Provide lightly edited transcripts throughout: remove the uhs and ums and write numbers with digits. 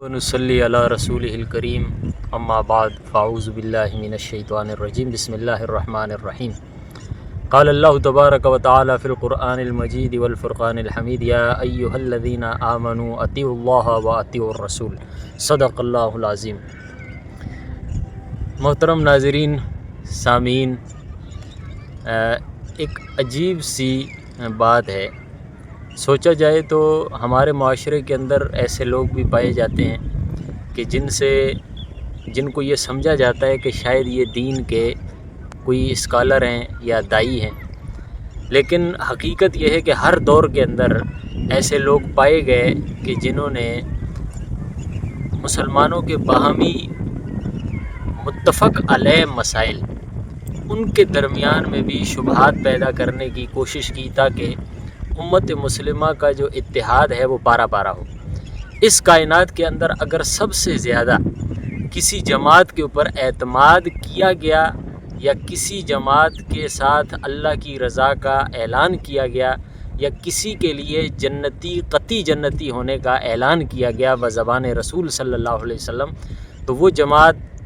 ونصلی علی رسولہ الکریم اما بعد فاعوذ باللہ من الشیطان الرجیم بسم اللہ الرحمن الرحیم قال اللہ تبارک و تعالی فی القرآن المجید والفرقان الحمید یا ایہا الذین آمنوا اطیعوا اللہ و اطیعوا الرسول صدق اللہ العظیم۔ محترم ناظرین، سامعین، ایک عجیب سی بات ہے۔ سوچا جائے تو ہمارے معاشرے کے اندر ایسے لوگ بھی پائے جاتے ہیں کہ جن کو یہ سمجھا جاتا ہے کہ شاید یہ دین کے کوئی اسکالر ہیں یا دائی ہیں، لیکن حقیقت یہ ہے کہ ہر دور کے اندر ایسے لوگ پائے گئے کہ جنہوں نے مسلمانوں کے باہمی متفق علیہ مسائل ان کے درمیان میں بھی شبہات پیدا کرنے کی کوشش کی تاکہ امت مسلمہ کا جو اتحاد ہے وہ پارا پارا ہو۔ اس کائنات کے اندر اگر سب سے زیادہ کسی جماعت کے اوپر اعتماد کیا گیا یا کسی جماعت کے ساتھ اللہ کی رضا کا اعلان کیا گیا یا کسی کے لیے جنتی قطعی جنتی ہونے کا اعلان کیا گیا بزبان رسول صلی اللہ علیہ وسلم، تو وہ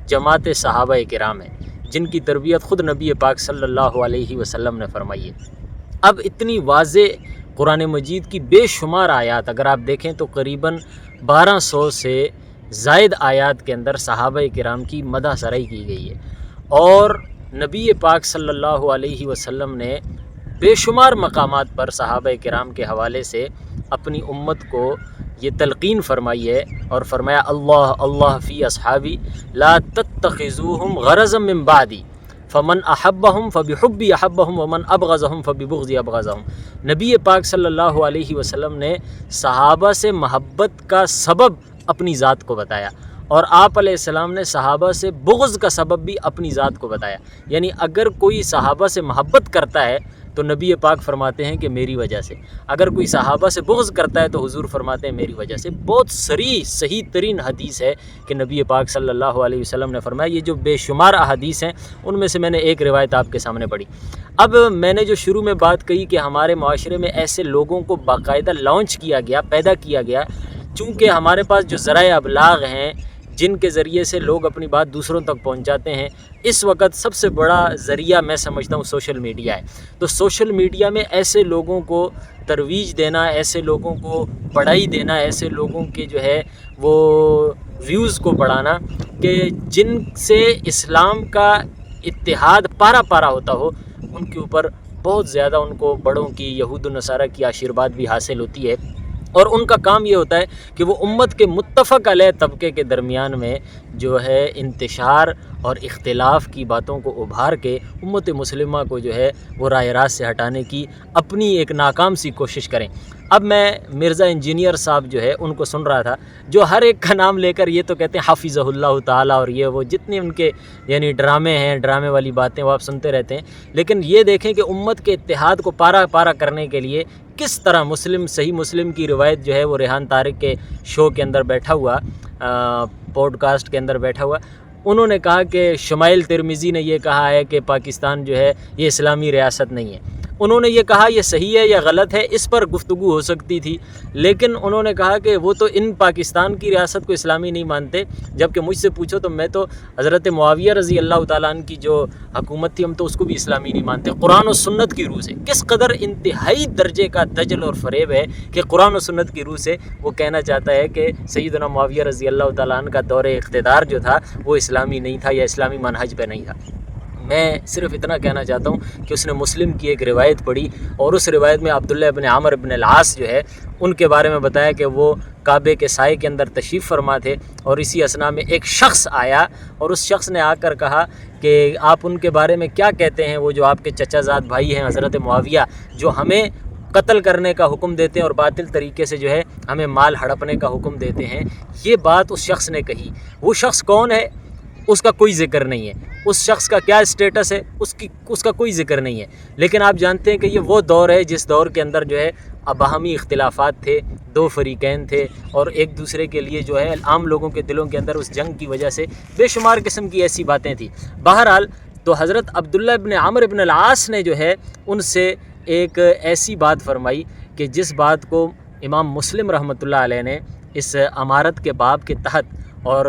جماعت صحابہ کرام ہے، جن کی تربیت خود نبی پاک صلی اللہ علیہ وسلم نے فرمائی ہے۔ اب اتنی واضح قرآن مجید کی بے شمار آیات اگر آپ دیکھیں تو قریباً 1200 سے زائد آیات کے اندر صحابہ کرام کی مدح سرائی کی گئی ہے، اور نبی پاک صلی اللہ علیہ وسلم نے بے شمار مقامات پر صحابہ کرام کے حوالے سے اپنی امت کو یہ تلقین فرمائی ہے اور فرمایا اللہ اللہ فی اصحابی لا تتخذوہم غرضا من بعدی فمن احبہم فبحبی احبہم ومن ابغضہم فببغضی ابغضہم۔ نبی پاک صلی اللہ علیہ وسلم نے صحابہ سے محبت کا سبب اپنی ذات کو بتایا، اور آپ علیہ السلام نے صحابہ سے بغض کا سبب بھی اپنی ذات کو بتایا۔ یعنی اگر کوئی صحابہ سے محبت کرتا ہے تو نبی پاک فرماتے ہیں کہ میری وجہ سے، اگر کوئی صحابہ سے بغض کرتا ہے تو حضور فرماتے ہیں میری وجہ سے۔ بہت صحیح ترین حدیث ہے کہ نبی پاک صلی اللہ علیہ وسلم نے فرمایا۔ یہ جو بے شمار احادیث ہیں ان میں سے میں نے ایک روایت آپ کے سامنے پڑھی۔ اب میں نے جو شروع میں بات کہی کہ ہمارے معاشرے میں ایسے لوگوں کو باقاعدہ لانچ کیا گیا، پیدا کیا گیا، چونکہ ہمارے پاس جو ذرائع ابلاغ ہیں جن کے ذریعے سے لوگ اپنی بات دوسروں تک پہنچاتے ہیں، اس وقت سب سے بڑا ذریعہ میں سمجھتا ہوں سوشل میڈیا ہے۔ تو سوشل میڈیا میں ایسے لوگوں کو ترویج دینا، ایسے لوگوں کو پڑھائی دینا، ایسے لوگوں کے جو ہے وہ ویوز کو بڑھانا کہ جن سے اسلام کا اتحاد پارا پارا ہوتا ہو، ان کے اوپر بہت زیادہ ان کو بڑوں کی، یہود و نصارہ کی آشیرواد بھی حاصل ہوتی ہے، اور ان کا کام یہ ہوتا ہے کہ وہ امت کے متفق علیہ طبقے کے درمیان میں جو ہے انتشار اور اختلاف کی باتوں کو ابھار کے امت مسلمہ کو جو ہے وہ راہ راست سے ہٹانے کی اپنی ایک ناکام سی کوشش کریں۔ اب میں مرزا انجینئر صاحب جو ہے ان کو سن رہا تھا، جو ہر ایک کا نام لے کر یہ تو کہتے ہیں حافظہ اللہ تعالیٰ، اور یہ وہ جتنے ان کے یعنی ڈرامے ہیں، ڈرامے والی باتیں وہ آپ سنتے رہتے ہیں، لیکن یہ دیکھیں کہ امت کے اتحاد کو پارا پارا کرنے کے لیے کس طرح صحیح مسلم کی روایت جو ہے وہ ریحان طارق کے شو کے اندر بیٹھا ہوا، پوڈ کاسٹ کے اندر بیٹھا ہوا، انہوں نے کہا کہ شمائل ترمذی نے یہ کہا ہے کہ پاکستان جو ہے یہ اسلامی ریاست نہیں ہے۔ انہوں نے یہ کہا یہ صحیح ہے یا غلط ہے، اس پر گفتگو ہو سکتی تھی، لیکن انہوں نے کہا کہ وہ تو ان پاکستان کی ریاست کو اسلامی نہیں مانتے، جبکہ مجھ سے پوچھو تو میں تو حضرت معاویہ رضی اللہ تعالیٰ عنہ کی جو حکومت تھی ہم تو اس کو بھی اسلامی نہیں مانتے، قرآن و سنت کی روح سے۔ کس قدر انتہائی درجے کا دجل اور فریب ہے کہ قرآن و سنت کی روح سے وہ کہنا چاہتا ہے کہ سیدنا معاویہ رضی اللہ تعالیٰ عنہ کا دور اقتدار جو تھا وہ اسلامی نہیں تھا یا اسلامی منہج پہ نہیں تھا۔ میں صرف اتنا کہنا چاہتا ہوں کہ اس نے مسلم کی ایک روایت پڑھی، اور اس روایت میں عبداللہ ابن عمر ابن العاص جو ہے ان کے بارے میں بتایا کہ وہ کعبے کے سائے کے اندر تشریف فرما تھے، اور اسی اثناء میں ایک شخص آیا اور اس شخص نے آ کر کہا کہ آپ ان کے بارے میں کیا کہتے ہیں، وہ جو آپ کے چچا زاد بھائی ہیں حضرت معاویہ، جو ہمیں قتل کرنے کا حکم دیتے ہیں اور باطل طریقے سے جو ہے ہمیں مال ہڑپنے کا حکم دیتے ہیں۔ یہ بات اس شخص نے کہی۔ وہ شخص کون ہے اس کا کوئی ذکر نہیں ہے، اس شخص کا کیا اسٹیٹس ہے اس کا کوئی ذکر نہیں ہے، لیکن آپ جانتے ہیں کہ یہ وہ دور ہے جس دور کے اندر جو ہے باہمی اختلافات تھے، دو فریقین تھے، اور ایک دوسرے کے لیے جو ہے عام لوگوں کے دلوں کے اندر اس جنگ کی وجہ سے بے شمار قسم کی ایسی باتیں تھیں۔ بہرحال تو حضرت عبداللہ ابن عمر ابن العاص نے جو ہے ان سے ایک ایسی بات فرمائی کہ جس بات کو امام مسلم رحمۃ اللہ علیہ نے اس امارت کے باب کے تحت اور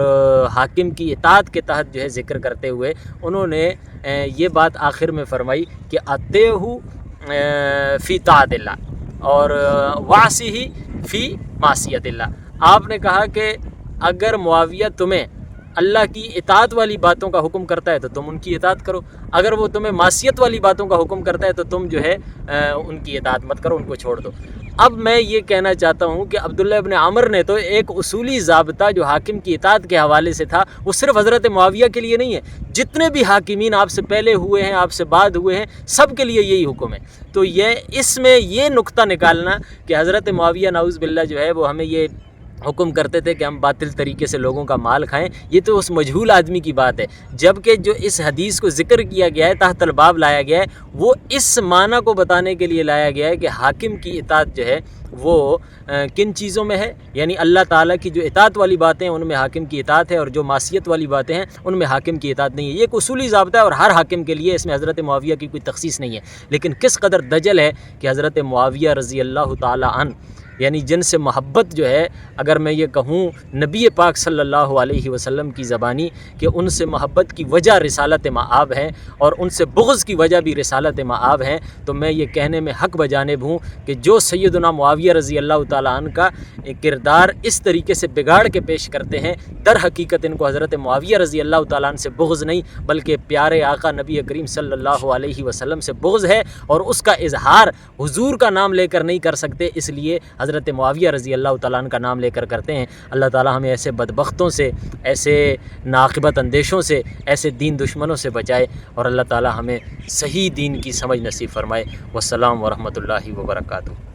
حاکم کی اطاعت کے تحت جو ہے ذکر کرتے ہوئے انہوں نے یہ بات آخر میں فرمائی کہ اطیعہ فی طاعت اللہ اور وعصیہ فی معصیت اللہ۔ آپ نے کہا کہ اگر معاویہ تمہیں اللہ کی اطاعت والی باتوں کا حکم کرتا ہے تو تم ان کی اطاعت کرو، اگر وہ تمہیں معصیت والی باتوں کا حکم کرتا ہے تو تم جو ہے ان کی اطاعت مت کرو، ان کو چھوڑ دو۔ اب میں یہ کہنا چاہتا ہوں کہ عبداللہ ابن عمر نے تو ایک اصولی ضابطہ جو حاکم کی اطاعت کے حوالے سے تھا وہ صرف حضرت معاویہ کے لیے نہیں ہے، جتنے بھی حاکمین آپ سے پہلے ہوئے ہیں، آپ سے بعد ہوئے ہیں، سب کے لیے یہی حکم ہے۔ تو اس میں یہ نقطہ نکالنا کہ حضرت معاویہ نعوذ باللہ جو ہے وہ ہمیں یہ حکم کرتے تھے کہ ہم باطل طریقے سے لوگوں کا مال کھائیں، یہ تو اس مجہول آدمی کی بات ہے، جبکہ جو اس حدیث کو ذکر کیا گیا ہے، تحت الباب لایا گیا ہے، وہ اس معنی کو بتانے کے لیے لایا گیا ہے کہ حاکم کی اطاعت جو ہے وہ کن چیزوں میں ہے، یعنی اللہ تعالیٰ کی جو اطاعت والی باتیں ہیں ان میں حاکم کی اطاعت ہے، اور جو معصیت والی باتیں ہیں ان میں حاکم کی اطاعت نہیں ہے۔ یہ ایک اصولی ضابطہ ہے اور ہر حاکم کے لیے، اس میں حضرت معاویہ کی کوئی تخصیص نہیں ہے۔ لیکن کس قدر دجل ہے کہ حضرت معاویہ رضی اللہ تعالیٰ عنہ، یعنی جن سے محبت جو ہے، اگر میں یہ کہوں نبی پاک صلی اللہ علیہ وسلم کی زبانی کہ ان سے محبت کی وجہ رسالت مآب ہے اور ان سے بغض کی وجہ بھی رسالت مآب ہے، تو میں یہ کہنے میں حق بجانب ہوں کہ جو سیدنا معاویہ رضی اللہ تعالیٰ عنہ کا کردار اس طریقے سے بگاڑ کے پیش کرتے ہیں، در حقیقت ان کو حضرت معاویہ رضی اللہ تعالیٰ عنہ سے بغض نہیں بلکہ پیارے آقا نبی کریم صلی اللہ علیہ وسلم سے بغض ہے، اور اس کا اظہار حضور کا نام لے کر نہیں کر سکتے، اس لیے حضرت معاویہ رضی اللہ تعالیٰ عنہ کا نام لے کر کرتے ہیں۔ اللہ تعالیٰ ہمیں ایسے بدبختوں سے، ایسے ناقبت اندیشوں سے، ایسے دین دشمنوں سے بچائے، اور اللہ تعالیٰ ہمیں صحیح دین کی سمجھ نصیب فرمائے۔ والسلام ورحمۃ اللہ وبرکاتہ۔